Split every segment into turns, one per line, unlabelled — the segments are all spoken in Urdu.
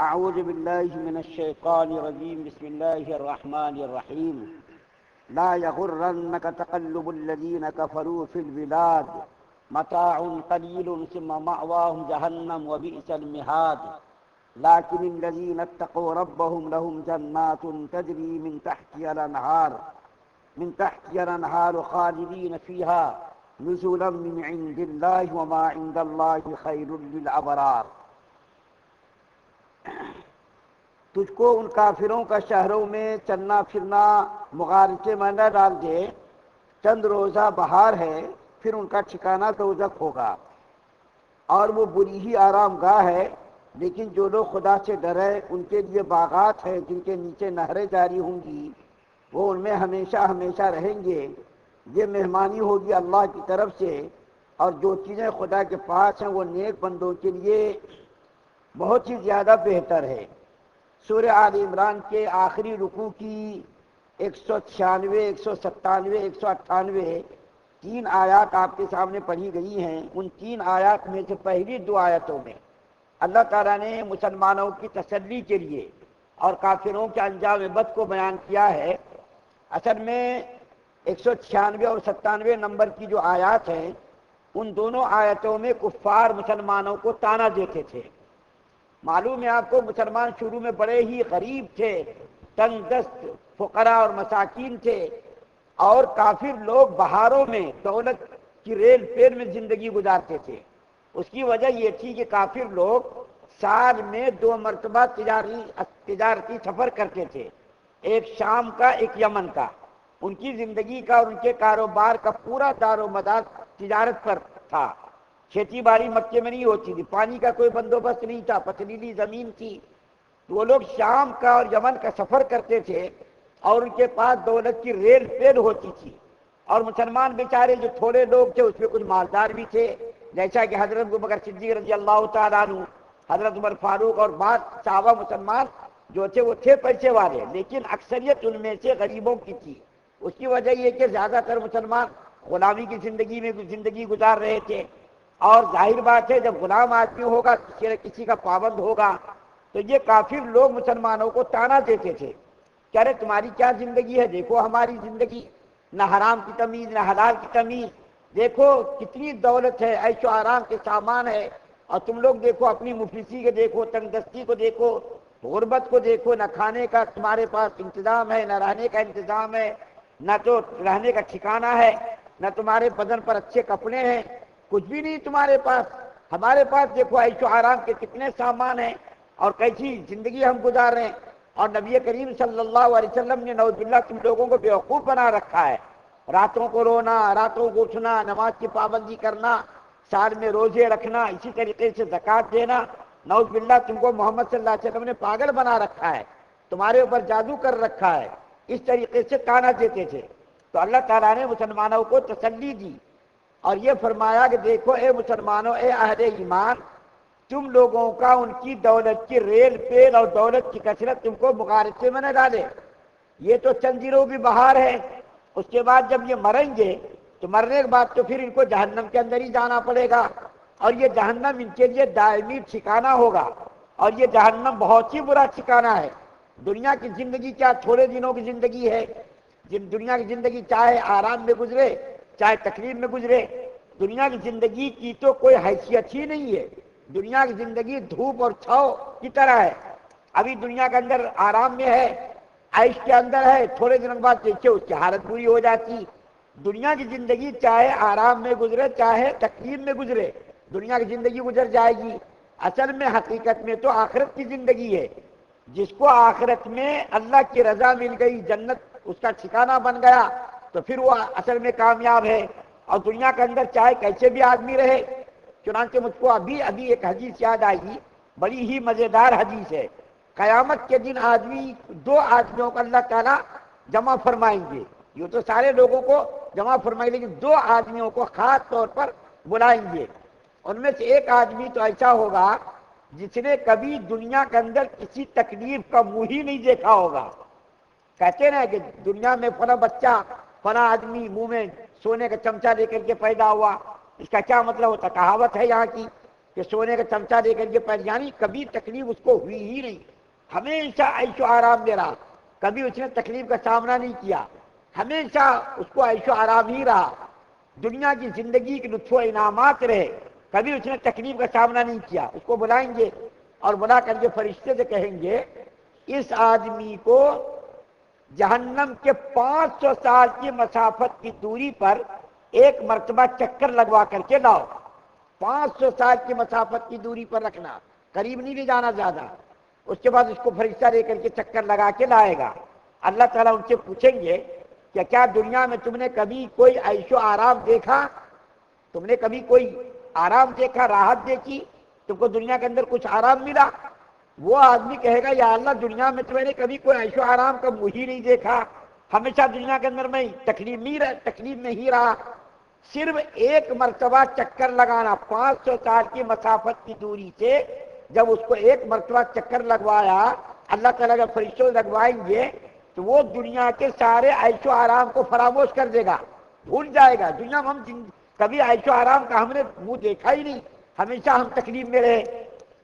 اعوذ باللہ من الشیطان الرجیم بسم اللہ الرحمن الرحیم لا یغرنک تقلب الذین کفروا فی البلاد متاع قلیل ثم مأواهم جہنم وبئس المہاد لكن الذين اتقوا ربهم لهم جنات تجري من تحتها الأنهار خالدين فيها نزلا من عند الله وما عند الله خير للأبرار۔ تجھ کو ان کافروں کا شہروں میں چلنا پھرنا مغالطے میں نہ ڈال دے، چند روزہ بہار ہے پھر ان کا ٹھکانہ دوزخ ہوگا، اور وہ بری ہی آرام گاہ ہے، لیکن جو لوگ خدا سے ڈرے ان کے لیے باغات ہیں جن کے نیچے نہریں جاری ہوں گی، وہ ان میں ہمیشہ ہمیشہ رہیں گے۔ یہ مہمانی ہوگی اللہ کی طرف سے، اور جو چیزیں خدا کے پاس ہیں وہ نیک بندوں کے لیے بہت ہی زیادہ بہتر ہے۔ سورہ آل عمران کے آخری رکوع کی 196، 197، 198 تین آیات آپ کے سامنے پڑھی گئی ہیں۔ ان تین آیات میں سے پہلی دو آیتوں میں اللہ تعالیٰ نے مسلمانوں کی تسلی کے لیے اور کافروں کے انجام بد کو بیان کیا ہے۔ اصل میں 196 اور 97 نمبر کی جو آیات ہیں، ان دونوں آیتوں میں کفار مسلمانوں کو طعنہ دیتے تھے۔ معلوم ہے آپ کو، مسلمان شروع میں بڑے ہی غریب تھے، تنگ دست فقراء اور مساکین تھے، اور کافر لوگ بہاروں میں دولت کی ریل پیر میں زندگی گزارتے تھے۔ اس کی وجہ یہ تھی کہ کافر لوگ سال میں 2 مرتبہ تجارتی سفر کرتے تھے، ایک شام کا ایک یمن کا۔ ان کی زندگی کا اور ان کے کاروبار کا پورا دار و مدار تجارت پر تھا۔ کھیتی باڑی مکے میں نہیں ہوتی تھی، پانی کا کوئی بندوبست نہیں تھا، پتھریلی زمین تھی، تو وہ لوگ شام کا اور یمن کا سفر کرتے تھے، اور ان کے پاس دولت کی ریل پیر ہوتی تھی۔ اور مسلمان بیچارے جو تھوڑے لوگ تھے اس میں کچھ مالدار بھی تھے، جیسا کہ حضرت ابوبکر صدیق رضی اللہ تعالیٰ عنہ، حضرت عمر فاروق اور بعض صحابہ مسلمان جو تھے وہ تھے پیسے والے، لیکن اکثریت ان میں سے غریبوں کی تھی۔ اس کی وجہ یہ کہ زیادہ تر مسلمان غلامی کی زندگی گزار رہے تھے، اور ظاہر بات ہے جب غلام آدمی ہوگا کسی کا پابند ہوگا تو یہ کافر لوگ مسلمانوں کو طعنہ دیتے تھے کہ ارے تمہاری کیا زندگی ہے، دیکھو ہماری زندگی، نہ حرام کی تمیز نہ حلال کی تمیز، دیکھو کتنی دولت ہے، عیش و آرام کے سامان ہے، اور تم لوگ دیکھو اپنی مفلسی کو دیکھو، تنگ دستی کو دیکھو، غربت کو دیکھو، نہ کھانے کا تمہارے پاس انتظام ہے، نہ رہنے کا انتظام ہے، نہ تو رہنے کا ٹھکانہ ہے، نہ تمہارے بدن پر اچھے کپڑے ہیں، کچھ بھی نہیں تمہارے پاس۔ ہمارے پاس دیکھو عیش و آرام کے کتنے سامان ہیں اور کیسی زندگی ہم گزار رہے ہیں۔ اور نبی کریم صلی اللہ علیہ وسلم نے نعوذ باللہ تم لوگوں کو بیوقوف بنا رکھا ہے، راتوں کو رونا، راتوں کو اٹھنا، نماز کی پابندی کرنا، سال میں روزے رکھنا، اسی طریقے سے زکوٰۃ دینا، نعوذ باللہ تم کو محمد صلی اللہ علیہ وسلم نے پاگل بنا رکھا ہے، تمہارے اوپر جادو کر رکھا ہے، اس طریقے سے طعنہ دیتے تھے۔ تو اللہ تعالیٰ نے مسلمانوں کو تسلی دی اور یہ فرمایا کہ دیکھو اے مسلمانوں، اے اہل ایمان، تم لوگوں کا ان کی دولت کی ریل پیل اور دولت کی کثرت تم کو مغالطے میں نہ ڈالے۔ یہ تو چند دنوں کی بہار ہے، اس کے بعد جب یہ مریں گے تو مرنے کے بعد تو پھر ان کو جہنم کے اندر ہی جانا پڑے گا، اور یہ جہنم ان کے لیے دائمی ٹھکانہ ہوگا، اور یہ جہنم بہت ہی برا ٹھکانہ ہے۔ دنیا کی زندگی کیا تھوڑے دنوں کی زندگی ہے؟ دنیا کی زندگی چاہے آرام میں گزرے چاہے تکلیف میں گزرے، دنیا کی زندگی کی تو کوئی حیثیت ہی نہیں ہے۔ دنیا کی زندگی دھوپ اور چھاؤ کی طرح ہے، ابھی دنیا کے اندر آرام میں ہے، عیش کے اندر ہے، تھوڑے دنوں بعد دیکھیے اس کی حالت بری ہو جاتی۔ دنیا کی زندگی چاہے آرام میں گزرے چاہے تکلیف میں گزرے، دنیا کی زندگی گزر جائے گی۔ اصل میں حقیقت میں تو آخرت کی زندگی ہے، جس کو آخرت میں اللہ کی رضا مل گئی، جنت اس کا ٹھکانہ بن گیا، تو پھر وہ اصل میں کامیاب ہے۔ اور دنیا کے اندر چاہے کیسے بھی آدمی رہے، چنانچہ مجھ کو ابھی ایک حدیث یاد آئی، بڑی ہی مزیدار حدیث ہے۔ قیامت کے دن دو آدمیوں کو اللہ تعالیٰ جمع فرمائیں گے، یہ تو سارے لوگوں کو جمع فرمائیں گے، لیکن دو آدمیوں کو خاص طور پر بلائیں گے۔ ان میں سے ایک آدمی تو ایسا ہوگا جس نے کبھی دنیا کے اندر کسی تکلیف کا منہ ہی نہیں دیکھا ہوگا۔ کہتے ہیں کہ دنیا میں فلاں بچہ فلاں آدمی منہ میں سونے کا چمچہ لے کر کے پیدا ہوا، اس کا کیا مطلب ہوتا؟ کہاوت ہے یہاں کی کہ سونے کا چمچہ دے کر کے پہن، یعنی کبھی تکلیف اس کو ہوئی ہی نہیں، ہمیشہ عیش و آرام دے رہا، کبھی اس نے تکلیف کا سامنا نہیں کیا، ہمیشہ اس کو عیش و آرام ہی رہا، دنیا کی زندگی کے لطف و انعامات رہے، کبھی اس نے تکلیف کا سامنا نہیں کیا۔ اس کو بلائیں گے اور بلا کر کے فرشتے سے کہیں گے اس آدمی کو جہنم کے 500 سال کی مسافت کی دوری پر ایک مرتبہ چکر لگوا کر کے لاؤ۔ 500 سال کی مسافت کی دوری پر رکھنا، قریب نہیں لے جانا زیادہ۔ اس کے بعد اس کو فرشتہ لے کر کے چکر لگا کے لائے گا۔ اللہ تعالیٰ ان سے پوچھیں گے کہ کیا دنیا میں تم نے کبھی کوئی عیش و آرام دیکھا؟ تم نے کبھی کوئی آرام دیکھا، راحت دیکھی؟ تم کو دنیا کے اندر کچھ آرام ملا؟ وہ آدمی کہے گا یا اللہ دنیا میں تو میں نے کبھی کوئی عیش و آرام کا منہ ہی نہیں دیکھا، ہمیشہ دنیا کے اندر میں تکلیف میں ہی رہا، صرف ایک مرتبہ چکر لگانا 500 سال کی مسافت کی دوری سے جب اس کو ایک مرتبہ چکر لگوایا، اللہ تعالیٰ جب فرشتوں لگوائیں گے تو وہ دنیا کے سارے عیش و آرام کو فراموش کر دے گا، بھول جائے گا۔ دنیا میں ہم کبھی عیش و آرام کا ہم نے منہ دیکھا ہی نہیں، ہمیشہ ہم تکلیف میں رہے۔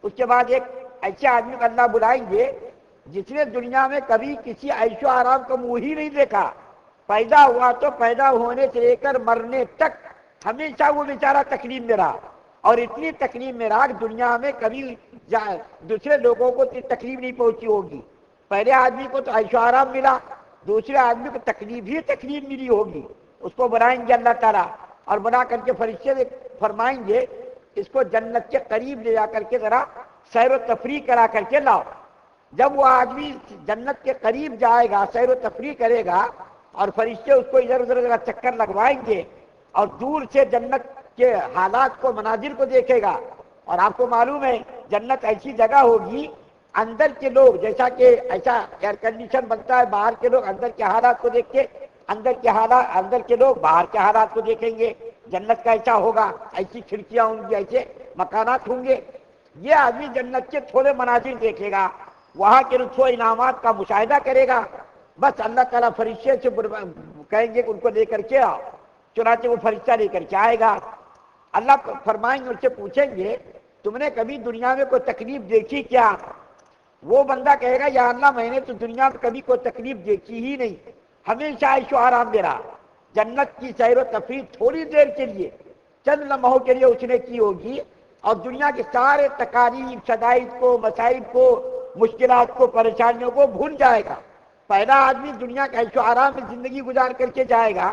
اس کے بعد ایک ایسے آدمی کو اللہ بلائیں گے جس نے دنیا میں کبھی کسی عیش و آرام کا منہ ہی نہیں دیکھا، پیدا ہوا تو پیدا ہونے سے لے کر مرنے تک ہمیشہ وہ بیچارہ تکلیف میں رہا، اور اتنی تکلیف میں رہا کہ دنیا میں کبھی دوسرے لوگوں کو تکلیف نہیں پہنچی ہوگی۔ پہلے آدمی کو تو عیش و آرام ملا، دوسرے آدمی کو تکلیف ملی ہوگی۔ اس کو بلائیں گے اللہ تعالیٰ اور بنا کر کے فرشتے فرمائیں گے اس کو جنت کے قریب لے جا کر کے ذرا سیر و تفریح کرا کر کے لاؤ۔ جب وہ آدمی جنت کے قریب جائے گا، سیر و تفریح کرے گا، اور فرشتے اس کو ادھر ادھر چکر لگوائیں گے اور دور سے جنت کے حالات کو، مناظر کو دیکھے گا۔ اور آپ کو معلوم ہے جنت ایسی جگہ ہوگی اندر کے لوگ، جیسا کہ ایسا ایئر کنڈیشن بنتا ہے، باہر کے لوگ اندر کے حالات کو دیکھ کے اندر کے لوگ باہر کے حالات کو دیکھیں گے۔ جنت کا ایسا ہوگا، ایسی کھڑکیاں ہوں گی، ایسے مکانات ہوں گے۔ یہ آدمی جنت کے تھوڑے مناظر دیکھے گا، وہاں کے لطف و انعامات کا مشاہدہ کرے گا۔ بس اللہ تعالیٰ فرشتے سے کہیں گے کہ ان کو لے کر کے آؤ، چنانچہ وہ فرشتہ لے کر کے آئے گا۔ اللہ فرمائیں گے، ان سے پوچھیں گے تم نے کبھی دنیا میں کوئی تکلیف دیکھی کیا؟ وہ بندہ کہے گا یا اللہ میں نے تو دنیا میں کبھی کوئی تکلیف دیکھی ہی نہیں، ہمیشہ عیش و آرام دے رہا۔ جنت کی سیر و تفریح تھوڑی دیر کے لیے، چند لمحوں کے لیے اس نے کی ہوگی، اور دنیا کے سارے تکالیف، شدائد کو، مصائب کو، مشکلات کو، پریشانیوں کو بھول جائے گا۔ پہلا آدمی دنیا کا عیش و آرام میں زندگی گزار کر کے جائے گا،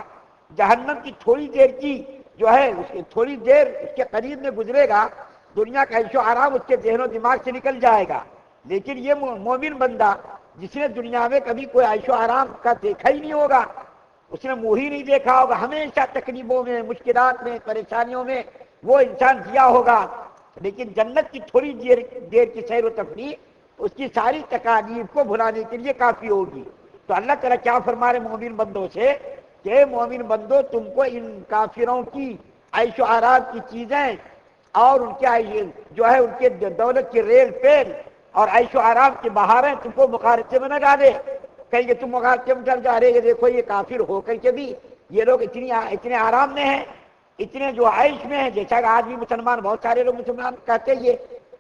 جہنم کی تھوڑی دیر کی جو ہے تھوڑی دیر اس کے قریب میں گزرے گا، دنیا کا عیش و آرام اس کے ذہن و دماغ سے نکل جائے گا۔ لیکن یہ مومن بندہ جس نے دنیا میں کبھی کوئی عیش و آرام کا دیکھا ہی نہیں ہوگا، اس نے منہ ہی نہیں دیکھا ہوگا، ہمیشہ تکلیفوں میں، مشکلات میں، پریشانیوں میں وہ انسان جیا ہوگا۔ لیکن جنت کی تھوڑی دیر کی سیر و تفریح اس کی ساری تکالیف کو بھلانے کے لیے کافی ہوگی۔ تو اللہ تعالیٰ کیا فرما رہے مومن بندوں سے کہ مومن بندو تم کو ان کافروں کی عیش و آرام کی چیزیں اور ان کے جو ہے ان کے دولت کی ریل پیل اور عیش و آرام کی بہاریں تم کو مقارضے میں نہ ڈالے۔ کہیں گے تم مقارضے میں ڈال جا رہے، دیکھو یہ کافر ہو کر کے بھی یہ لوگ اتنے آرام میں ہیں، اتنے جو عیش میں ہیں، جیسا کہ آج بھی مسلمان، بہت سارے لوگ مسلمان کہتے ہیں یہ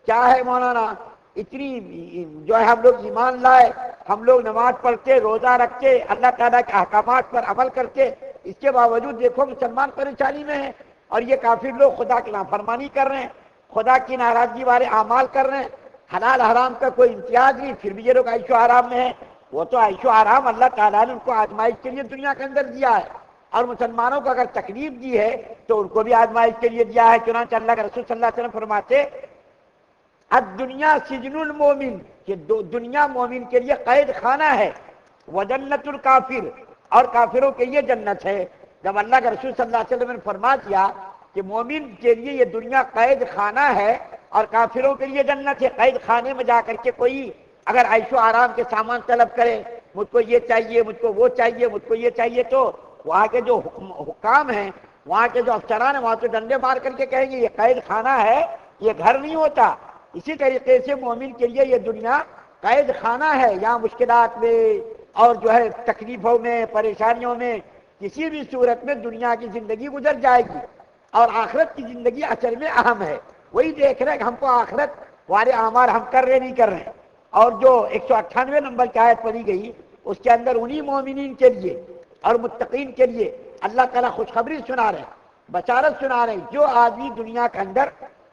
کیا ہے مولانا، اتنی جو ہے ہم لوگ ایمان لائے، ہم لوگ نماز پڑھتے، روزہ رکھتے، اللہ تعالیٰ کے احکامات پر عمل کرتے، اس کے باوجود دیکھو مسلمان پریشانی میں ہیں، اور یہ کافر لوگ خدا کی نافرمانی کر رہے ہیں، خدا کی ناراضگی والے اعمال کر رہے ہیں، حلال حرام کا کوئی امتیاز نہیں، پھر بھی یہ لوگ عیش و آرام میں ہیں۔ وہ تو عیش و آرام اللہ تعالیٰ نے ان کو آزمائش کے لیے دنیا کے اندر دیا ہے، اور مسلمانوں کو اگر تکلیف دی ہے تو ان کو بھی آزمائش کے لیے دیا ہے۔ چنانچہ اللہ کے رسول صلی اللہ علیہ وسلم فرماتے الدنیا سجن المومن، کہ دنیا مومن کے لیے قید خانہ ہے، وجنت الکافر، اور کافروں کے لیے جنت ہے۔ جب اللہ کے رسول صلی اللہ علیہ وسلم نے فرما دیا کہ مومن کے لیے یہ دنیا قید خانہ ہے اور کافروں کے لیے جنت ہے، قید خانے میں جا کر کے کوئی اگر عیش و آرام کے سامان طلب کرے، مجھ کو یہ چاہیے، مجھ کو وہ چاہیے، مجھ کو یہ چاہیے، تو وہاں کے جو حکام ہیں، وہاں کے جو افسران ہیں، وہاں تو ڈنڈے مار کر کے کہیں گے یہ قید خانہ ہے، یہ گھر نہیں ہوتا۔ اسی طریقے سے مومن کے لیے یہ دنیا قید خانہ ہے، یہاں مشکلات میں اور جو ہے تکلیفوں میں، پریشانیوں میں کسی بھی صورت میں دنیا کی زندگی گزر جائے گی، اور آخرت کی زندگی اصل میں اہم ہے۔ وہی دیکھ رہے ہیں کہ ہم کو آخرت والے اعمال ہم کر رہے نہیں کر رہے ہیں. اور جو 198 نمبر کی آیت پڑھی گئی اس کے اندر انہی مومنین کے لیے اور متقین کے لیے اللہ تعالیٰ خوشخبری سنا رہے ہیں، بشارت سنا رہے ہیں. جو آدمی دنیا کے اندر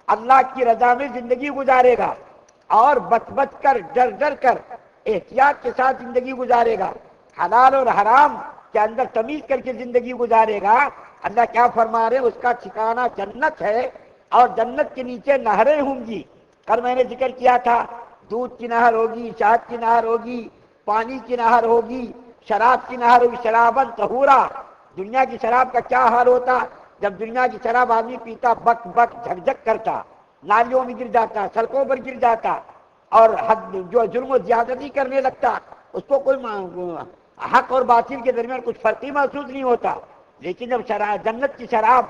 اللہ کی رضا میں زندگی گزارے گا اور بچ بچ کر ڈر ڈر کر احتیاط کے ساتھ زندگی گزارے گا، حلال اور حرام کے اندر تمیز کر کے زندگی گزارے گا، اللہ کیا فرما رہے ہیں؟ اس کا ٹھکانہ جنت ہے اور جنت کے نیچے نہریں ہوں گی. کل میں نے ذکر کیا تھا دودھ کی نہر ہوگی، شہد کی نہر ہوگی، پانی کی نہر ہوگی، شراب کی نہر ہوگی. شرابن طہورا. دنیا کی شراب کا کیا حال ہوتا؟ جب دنیا کی شراب آدمی پیتا بک بک جھک جھک کرتا، نالیوں میں گر جاتا، سڑکوں پر گر جاتا اور جو جرم و زیادتی کرنے لگتا. اس کو کوئی حق اور باطل کے درمیان کچھ فرق ہی محسوس نہیں ہوتا. لیکن جب جنت کی شراب،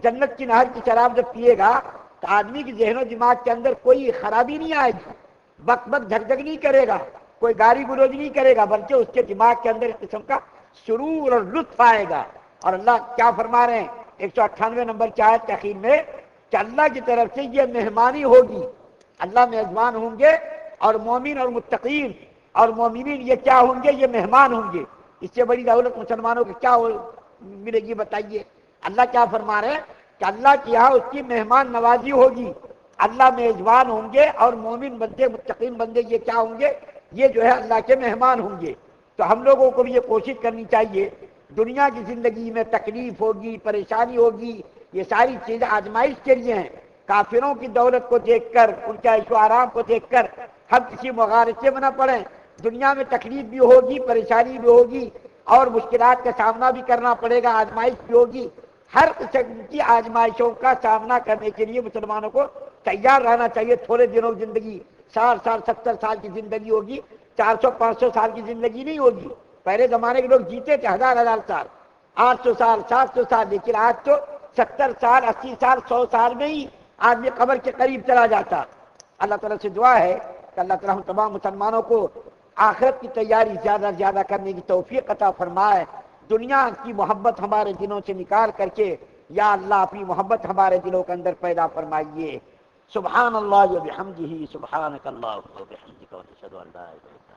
جنت کی نہر کی شراب جب پیے گا تو آدمی کی ذہن و دماغ کے اندر کوئی خرابی نہیں آئے گی، بک بک جھک جھک نہیں کرے گا، کوئی گالی گلوچ نہیں کرے گا، بلکہ اس کے دماغ کے اندر ایک قسم کا سرور اور لطف آئے گا. اور اللہ کیا فرما رہے ہیں 198 نمبر کی آیت کے اخیر میں کہ اللہ کی طرف سے یہ مہمانی ہوگی. اللہ میزبان ہوں گے اور مومن اور متقین اور مومنین یہ کیا ہوں گے؟ یہ مہمان ہوں گے. اس سے بڑی دولت مسلمانوں کو کیا ملے گی بتائیے؟ اللہ کیا فرما رہے ہیں کہ اللہ کی یہاں اس کی مہمان نوازی ہوگی. اللہ میزبان ہوں گے اور مومن بندے متقین بندے یہ کیا ہوں گے؟ یہ جو ہے اللہ کے مہمان ہوں گے. تو ہم لوگوں کو بھی یہ کوشش کرنی چاہیے، دنیا کی زندگی میں تکلیف ہوگی، پریشانی ہوگی، یہ ساری چیزیں آزمائش کے لیے ہیں. کافروں کی دولت کو دیکھ کر، ان کے عیش و آرام کو دیکھ کر ہم کسی مغالطے میں نہ پڑیں. دنیا میں تکلیف بھی ہوگی، پریشانی بھی ہوگی اور مشکلات کا سامنا بھی کرنا پڑے گا، آزمائش بھی ہوگی. ہر قسم کی آزمائشوں کا سامنا کرنے کے لیے مسلمانوں کو تیار رہنا چاہیے. تھوڑے دنوں کی زندگی، 60 سال 70 سال کی زندگی ہوگی، 400 500 سال کی زندگی نہیں ہوگی. پہلے زمانے کے لوگ جیتے تھے 1000 سال، 800 سال 700 سال، لیکن آج تو 70 سال 80 سال 100 سال میں ہی آدمی قبر کے قریب چلا جاتا. اللہ تعالیٰ سے دعا ہے کہ اللہ تعالیٰ ہم تمام مسلمانوں کو آخرت کی تیاری زیادہ سے زیادہ کرنے کی توفیق عطا فرمائے. دنیا کی محبت ہمارے دلوں سے نکال کر کے یا اللہ اپنی محبت ہمارے دلوں کے اندر پیدا فرمائیے. سبحان اللہ و بحمدہ، سبحانک اللہم و بحمدک، و نشہد ان لا الہ الا انت